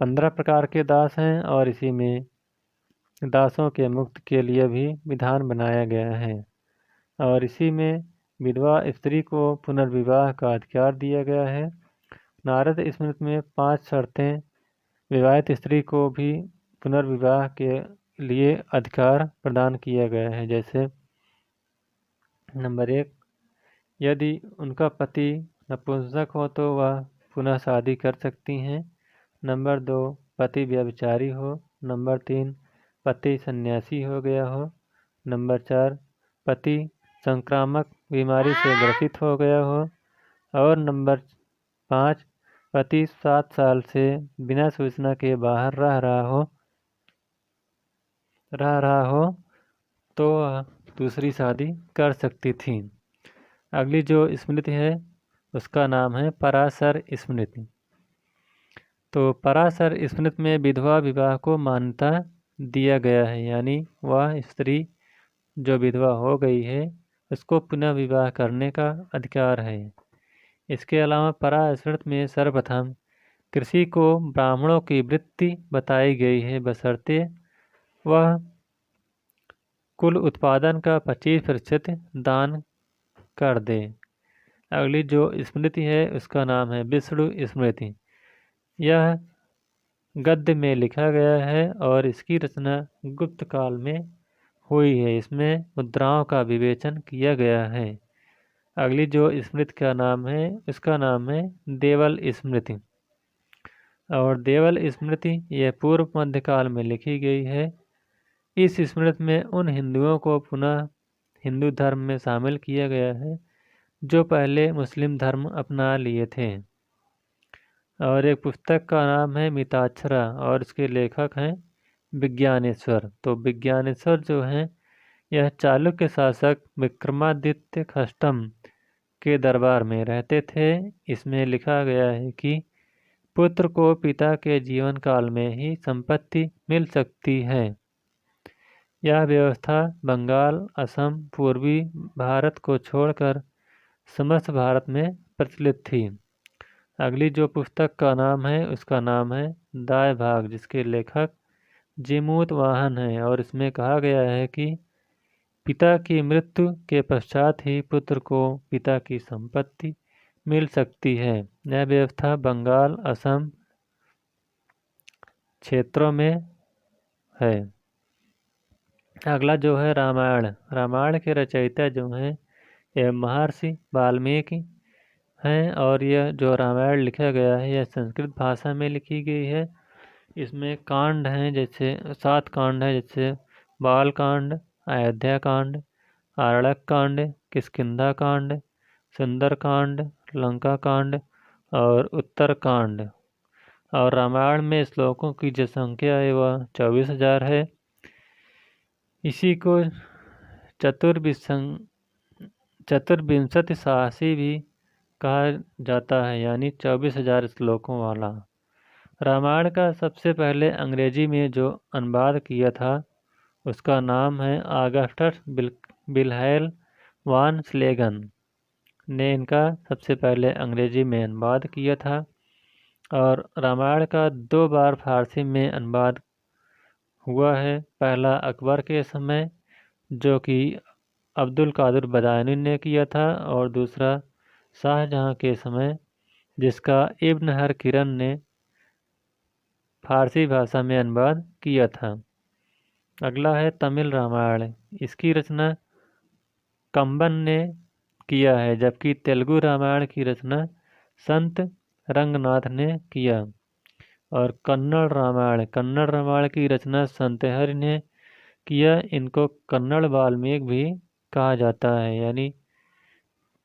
15 प्रकार के दास हैं और इसी में दासों के मुक्त के लिए भी विधान बनाया गया है। और इसी में विधवा स्त्री को पुनर्विवाह का अधिकार दिया गया है। नारद स्मृति में 5 शर्तें विवाहित स्त्री को भी पुनर्विवाह के लिए अधिकार प्रदान किया गया है। जैसे नंबर 1, यदि उनका पति नपुंसक हो तो वह पुनः शादी कर सकती हैं। नंबर 2, पति व्यभिचारी हो। नंबर 3, पति सन्यासी हो गया हो। नंबर 4, पति संक्रामक बीमारी से ग्रसित हो गया हो। और नंबर 5, पति 7 साल से बिना सूचना के बाहर रह रहा हो तो दूसरी शादी कर सकती थी। अगली जो स्मृति है उसका नाम है पराशर स्मृति। तो पराशर स्मृति में विधवा विवाह को मान्यता दिया गया है। यानी वह स्त्री जो विधवा हो गई है उसको पुनः विवाह करने का अधिकार है। इसके अलावा पराशर में सर्वप्रथम कृषि को ब्राह्मणों की वृत्ति बताई गई है, बशर्ते वह कुल उत्पादन का 25% दान कर दे। अगली जो स्मृति है उसका नाम है विष्णु स्मृति। यह गद्य में लिखा गया है और इसकी रचना गुप्त काल में हुई है। इसमें मुद्राओं का विवेचन किया गया है। अगली जो स्मृति का नाम है उसका नाम है देवल स्मृति। और देवल स्मृति यह पूर्व मध्यकाल में लिखी गई है। इस स्मृति में उन हिंदुओं को पुनः हिंदू धर्म में शामिल किया गया है जो पहले मुस्लिम धर्म अपना लिए थे। और एक पुस्तक का नाम है मिताक्षरा और इसके लेखक हैं विज्ञानेश्वर। तो विज्ञानेश्वर जो हैं यह चालुक्य शासक विक्रमादित्य अष्टम के दरबार में रहते थे। इसमें लिखा गया है कि पुत्र को पिता के जीवन काल में ही संपत्ति मिल सकती है। यह व्यवस्था बंगाल, असम, पूर्वी भारत को छोड़कर समस्त भारत में प्रचलित थी। अगली जो पुस्तक का नाम है उसका नाम है दाय भाग, जिसके लेखक जीमूत वाहन हैं। और इसमें कहा गया है कि पिता की मृत्यु के पश्चात ही पुत्र को पिता की संपत्ति मिल सकती है। यह व्यवस्था बंगाल, असम क्षेत्रों में है। अगला जो है रामायण। रामायण के रचयिता जो हैं यह महर्षि वाल्मीकि हैं। और यह जो रामायण लिखा गया है यह संस्कृत भाषा में लिखी गई है। इसमें कांड हैं, जैसे 7 कांड हैं, जैसे बाल कांड, अयोध्या कांड, आरण्यक कांड, किष्किंधा कांड, सुंदर कांड, लंका कांड और उत्तर कांड। और रामायण में श्लोकों की जो संख्या है वह 24,000 है। इसी को चतुर्विंशति साहसी भी कहा जाता है, यानी 24,000 श्लोकों वाला। रामायण का सबसे पहले अंग्रेजी में जो अनुवाद किया था उसका नाम है ऑगस्टस विल्हेल्म वान स्लेगन ने इनका सबसे पहले अंग्रेजी में अनुवाद किया था। और रामायण का 2 बार फारसी में अनुवाद हुआ है। पहला अकबर के समय जो कि अब्दुल कादिर बदायूनी ने किया था, और दूसरा शाहजहां के समय जिसका इब्न हर किरण ने फारसी भाषा में अनुवाद किया था। अगला है तमिल रामायण। इसकी रचना कंबन ने किया है, जबकि तेलुगु रामायण की रचना संत रंगनाथ ने किया। और कन्नड़ रामायण की रचना संतहरि ने किया। इनको कन्नड़ वाल्मीकि भी कहा जाता है, यानी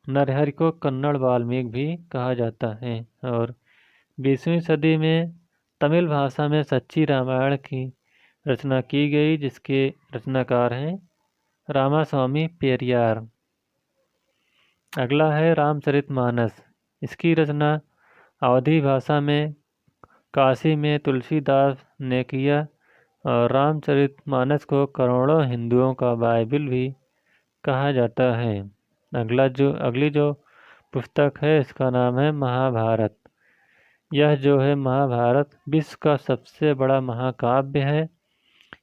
नरहरि को कन्नड़ वाल्मीकि भी कहा जाता है। और 20वीं सदी में तमिल भाषा में सच्ची रामायण की रचना की गई, जिसके रचनाकार हैं रामास्वामी पेरियार। अगला है रामचरितमानस। इसकी रचना अवधी भाषा में काशी में तुलसीदास ने किया और रामचरितमानस को करोड़ों हिंदुओं का बाइबल भी कहा जाता है। अगली जो पुस्तक है इसका नाम है महाभारत। यह जो है महाभारत विश्व का सबसे बड़ा महाकाव्य है।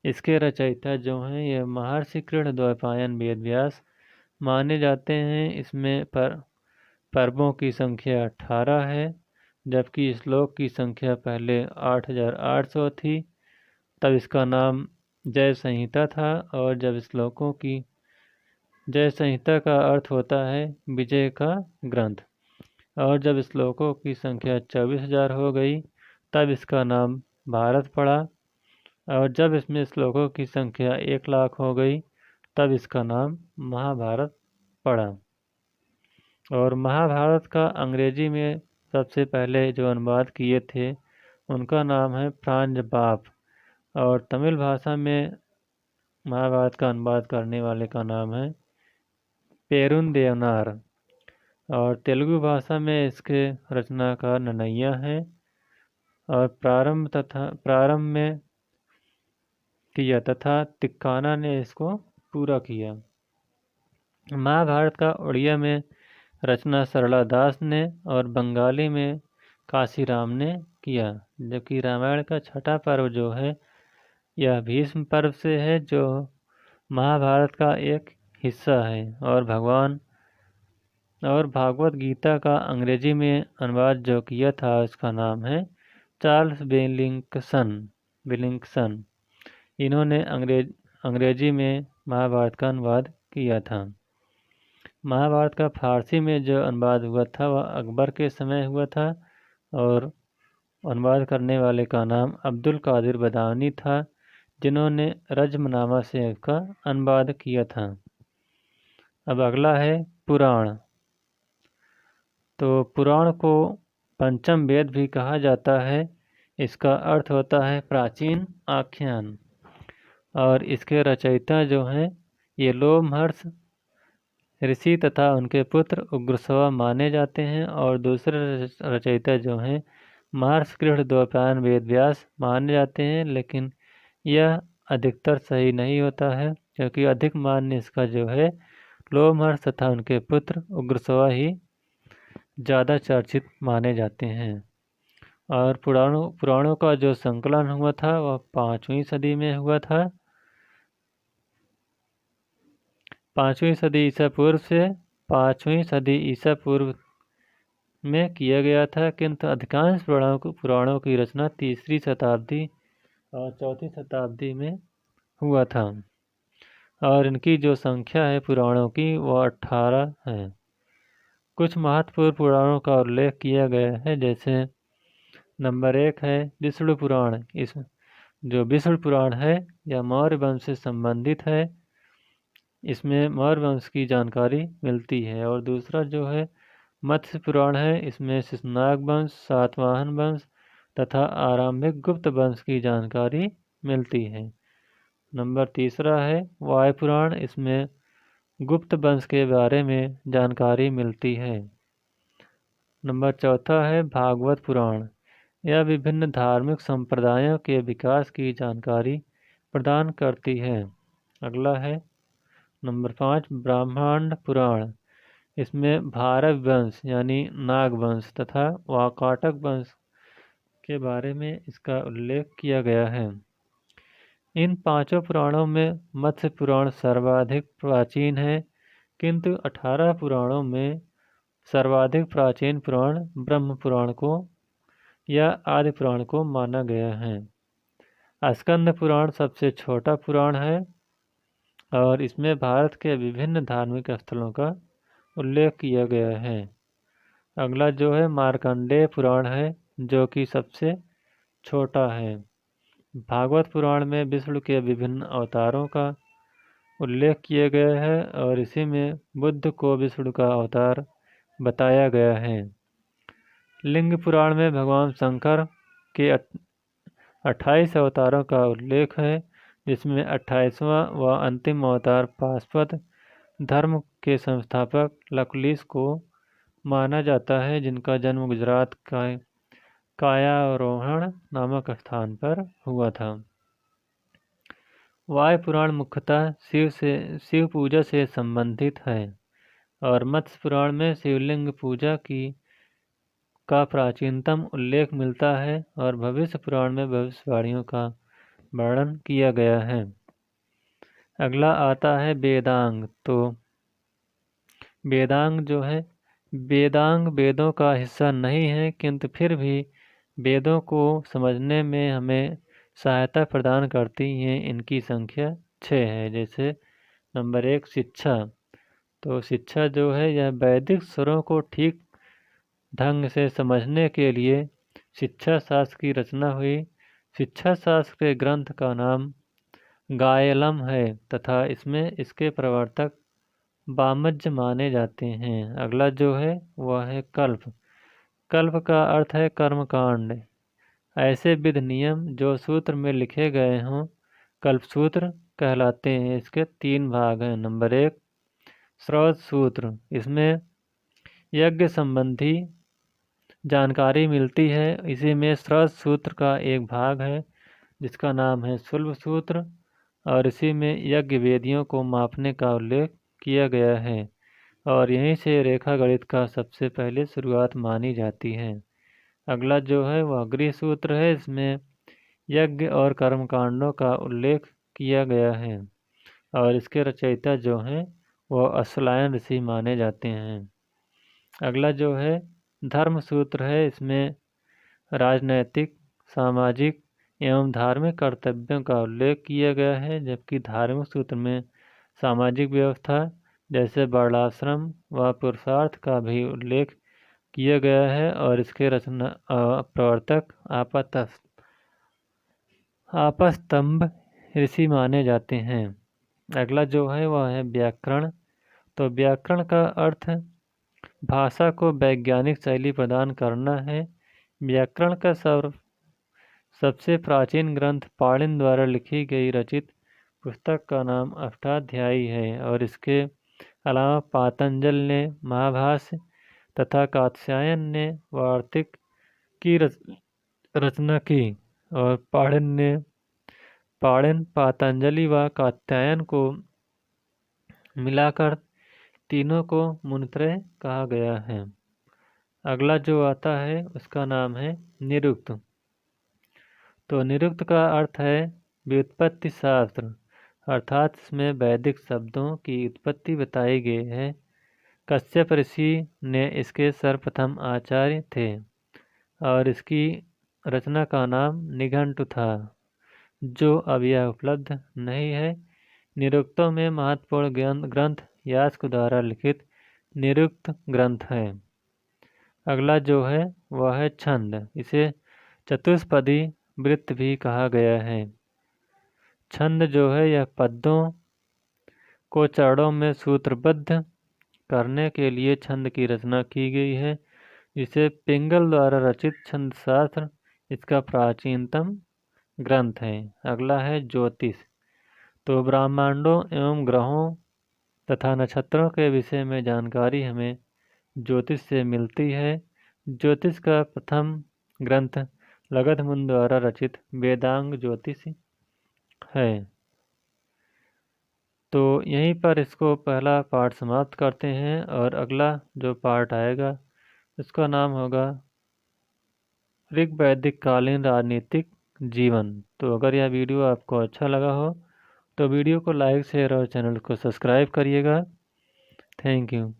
इसके रचयिता जो हैं ये महर्षि कृष्णद्वैपायन वेदव्यास माने जाते हैं। इसमें पर्वों की संख्या 18 है, जबकि श्लोक की संख्या पहले 8800 थी। तब इसका नाम जय संहिता था, और जब श्लोकों की जय संहिता का अर्थ होता है विजय का ग्रंथ, और जब श्लोकों की संख्या 24,000 हो गई तब इसका नाम भारत पड़ा, और जब इसमें श्लोकों की संख्या 1,00,000 हो गई तब इसका नाम महाभारत पड़ा। और महाभारत का अंग्रेजी में सबसे पहले जो अनुवाद किए थे उनका नाम है फ्रांज बाफ, और तमिल भाषा में महाभारत का अनुवाद करने वाले का नाम है पेरुंदेवनार, और तेलुगु भाषा में इसके रचनाकार नन्नय्या है, और प्रारंभ में किया तथा तिक्काना ने इसको पूरा किया। महाभारत का उड़िया में रचना सरला दास ने और बंगाली में काशीराम ने किया, जबकि रामायण का छठा पर्व जो है यह भीष्म पर्व से है, जो महाभारत का एक हिस्सा है। और भागवत गीता का अंग्रेजी में अनुवाद जो किया था उसका नाम है चार्ल्स विलिंगसन। इन्होंने अंग्रेजी में महाभारत का अनुवाद किया था। महाभारत का फारसी में जो अनुवाद हुआ था वह अकबर के समय हुआ था, और अनुवाद करने वाले का नाम अब्दुल कादिर बदावनी था, जिन्होंने रज्मनामा से इसका अनुवाद किया था। अब अगला है पुराण। तो पुराण को पंचम वेद भी कहा जाता है। इसका अर्थ होता है प्राचीन आख्यान, और इसके रचयिता जो हैं ये लोमहर्ष ऋषि तथा उनके पुत्र उग्रश्रवा माने जाते हैं, और दूसरे रचयिता जो हैं महर्षि कृष्णद्वैपायन वेदव्यास माने जाते हैं, लेकिन यह अधिकतर सही नहीं होता है, क्योंकि अधिक मान्य इसका जो है लोमहर्ष तथा उनके पुत्र उग्रश्रवा ही ज़्यादा चर्चित माने जाते हैं। और पुराणों का जो संकलन हुआ था वह 5वीं सदी में हुआ था। 5वीं सदी ईसा पूर्व से 5वीं सदी ईसा पूर्व में किया गया था, किंतु अधिकांश पुराणों की रचना 3री शताब्दी और 4थी शताब्दी में हुआ था। और इनकी जो संख्या है पुराणों की वह 18 है। कुछ महत्वपूर्ण पुराणों का उल्लेख किया गया है, जैसे नंबर 1 है विष्णु पुराण। इस जो विष्णु पुराण है यह मौर्य वंश से संबंधित है, इसमें मौर्य वंश की जानकारी मिलती है। और दूसरा जो है मत्स्य पुराण है, इसमें शिशुनाग वंश, सातवाहन वंश तथा आरंभिक गुप्त वंश की जानकारी मिलती है। नंबर 3 है वायु पुराण, इसमें गुप्त वंश के बारे में जानकारी मिलती है। नंबर 4 है भागवत पुराण, यह विभिन्न धार्मिक संप्रदायों के विकास की जानकारी प्रदान करती है। अगला है नंबर 5 ब्रह्मांड पुराण, इसमें भारव वंश यानी नाग वंश तथा वाकाटक वंश के बारे में इसका उल्लेख किया गया है। इन 5 पुराणों में मत्स्य पुराण सर्वाधिक प्राचीन है, किंतु 18 पुराणों में सर्वाधिक प्राचीन पुराण ब्रह्म पुराण को या आदि पुराण को माना गया है। स्कंद पुराण सबसे छोटा पुराण है, और इसमें भारत के विभिन्न धार्मिक स्थलों का उल्लेख किया गया है। अगला जो है मार्कंडेय पुराण है, जो कि सबसे छोटा है। भागवत पुराण में विष्णु के विभिन्न अवतारों का उल्लेख किया गया है, और इसी में बुद्ध को विष्णु का अवतार बताया गया है। लिंग पुराण में भगवान शंकर के 28 अवतारों का उल्लेख है, जिसमें 28वां व अंतिम अवतार पाशुपत धर्म के संस्थापक लकुलिश को माना जाता है, जिनका जन्म गुजरात का कायारोहण नामक स्थान पर हुआ था। वायु पुराण मुख्यतः शिव पूजा से संबंधित है और मत्स्य पुराण में शिवलिंग पूजा का प्राचीनतम उल्लेख मिलता है और भविष्य पुराण में भविष्यवाणियों का वर्णन किया गया है। अगला आता है वेदांग। तो वेदांग जो है, वेदांग वेदों का हिस्सा नहीं है, किंतु फिर भी वेदों को समझने में हमें सहायता प्रदान करती हैं। इनकी संख्या 6 है। जैसे नंबर 1 शिक्षा। तो शिक्षा जो है यह वैदिक स्वरों को ठीक ढंग से समझने के लिए शिक्षा शास्त्र की रचना हुई। शिक्षा शास्त्र के ग्रंथ का नाम गायलम है तथा इसमें इसके प्रवर्तक वामज्ज माने जाते हैं। अगला जो है वह है कल्प। कल्प का अर्थ है कर्मकांड। ऐसे विध नियम जो सूत्र में लिखे गए हों कल्पसूत्र कहलाते हैं। इसके 3 भाग हैं। नंबर 1 स्रोत सूत्र। इसमें यज्ञ संबंधी जानकारी मिलती है। इसी में स्रोत सूत्र का एक भाग है जिसका नाम है शुल्ब सूत्र और इसी में यज्ञ वेदियों को मापने का उल्लेख किया गया है और यहीं से रेखा गणित का सबसे पहले शुरुआत मानी जाती है। अगला जो है वह गृह सूत्र है। इसमें यज्ञ और कर्मकांडों का उल्लेख किया गया है और इसके रचयिता जो हैं वह अश्वलायन ऋषि माने जाते हैं। अगला जो है धर्म सूत्र है। इसमें राजनैतिक, सामाजिक एवं धार्मिक कर्तव्यों का उल्लेख किया गया है, जबकि धार्मिक सूत्र में सामाजिक व्यवस्था जैसे वर्णाश्रम व पुरुषार्थ का भी उल्लेख किया गया है और इसके रचना प्रवर्तक आपस्तंभ ऋषि माने जाते हैं। अगला जो है वह है व्याकरण। तो व्याकरण का अर्थ भाषा को वैज्ञानिक शैली प्रदान करना है। व्याकरण का सबसे प्राचीन ग्रंथ पाणिनि द्वारा लिखी गई रचित पुस्तक का नाम अष्टाध्यायी है और इसके अलावा पातंजल ने महाभाष्य तथा कात्यायन ने वार्तिक की रचना की और पाणिनि पातंजलि व कात्यायन को मिलाकर तीनों को मुनित्रय कहा गया है। अगला जो आता है उसका नाम है निरुक्त। तो निरुक्त का अर्थ है व्युत्पत्ति शास्त्र, अर्थात इसमें वैदिक शब्दों की उत्पत्ति बताई गई है। कश्यप ऋषि ने इसके सर्वप्रथम आचार्य थे और इसकी रचना का नाम निघंटु था, जो अब यह उपलब्ध नहीं है। निरुक्तों में महत्वपूर्ण ग्रंथ यास्क द्वारा लिखित निरुक्त ग्रंथ है। अगला जो है वह है छंद। इसे चतुष्पदी वृत्त भी कहा गया है। छंद जो है यह पद्यों को चरणों में सूत्रबद्ध करने के लिए छंद की रचना की गई है, जिसे पिंगल द्वारा रचित छंद शास्त्र इसका प्राचीनतम ग्रंथ है। अगला है ज्योतिष। तो ब्रह्मांडों एवं ग्रहों तथा नक्षत्रों के विषय में जानकारी हमें ज्योतिष से मिलती है। ज्योतिष का प्रथम ग्रंथ लगध मुनि द्वारा रचित वेदांग ज्योतिष है। तो यहीं पर इसको पहला पार्ट समाप्त करते हैं और अगला जो पार्ट आएगा उसका नाम होगा ऋग्वैदिक कालीन राजनीतिक जीवन। तो अगर यह वीडियो आपको अच्छा लगा हो तो वीडियो को लाइक शेयर और चैनल को सब्सक्राइब करिएगा। Thank you.